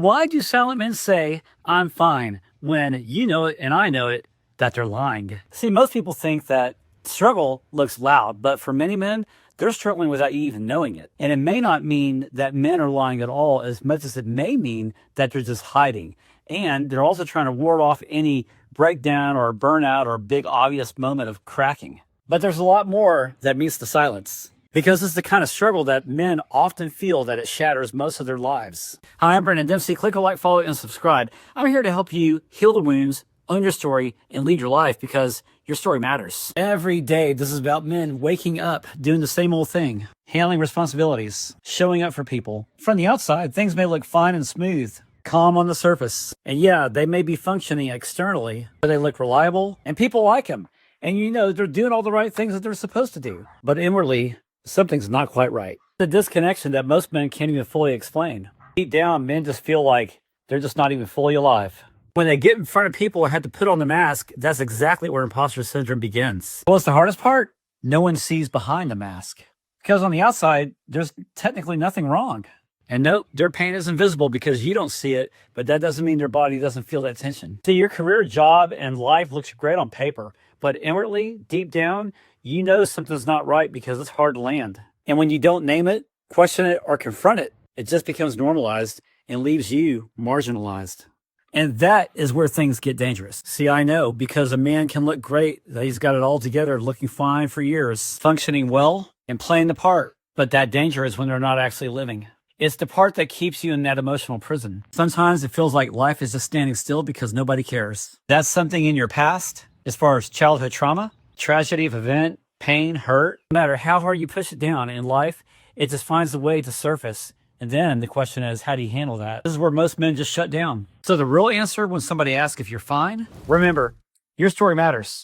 Why do silent men say, I'm fine, when you know it and I know it, that they're lying? See, most people think that struggle looks loud, but for many men, they're struggling without you even knowing it. And it may not mean that men are lying at all as much as it may mean that they're just hiding. And they're also trying to ward off any breakdown or burnout or big obvious moment of cracking. But there's a lot more that meets the silence, because it's the kind of struggle that men often feel that it shatters most of their lives. Hi, I'm Branon Dempsey. Click a like, follow, and subscribe. I'm here to help you heal the wounds, own your story, and lead your life, because your story matters. Every day, this is about men waking up, doing the same old thing, handling responsibilities, showing up for people. From the outside, things may look fine and smooth, calm on the surface. And yeah, they may be functioning externally, but they look reliable, and people like them. And you know they're doing all the right things that they're supposed to do. But inwardly, something's not quite right. The disconnection that most men can't even fully explain. Deep down, men just feel like they're just not even fully alive. When they get in front of people and have to put on the mask, that's exactly where imposter syndrome begins. What's the hardest part? No one sees behind the mask. Because on the outside, there's technically nothing wrong. And nope, their pain is invisible because you don't see it, but that doesn't mean their body doesn't feel that tension. See, your career, job, and life looks great on paper, but inwardly, deep down, you know something's not right because it's hard to land. And when you don't name it, question it, or confront it, it just becomes normalized and leaves you marginalized. And that is where things get dangerous. See, I know, because a man can look great, that he's got it all together, looking fine for years, functioning well, and playing the part. But that danger is when they're not actually living. It's the part that keeps you in that emotional prison. Sometimes it feels like life is just standing still because nobody cares. That's something in your past, as far as childhood trauma, tragedy of event, pain, hurt. No matter how hard you push it down in life, it just finds a way to surface. And then the question is, how do you handle that? This is where most men just shut down. So the real answer when somebody asks if you're fine, remember, your story matters.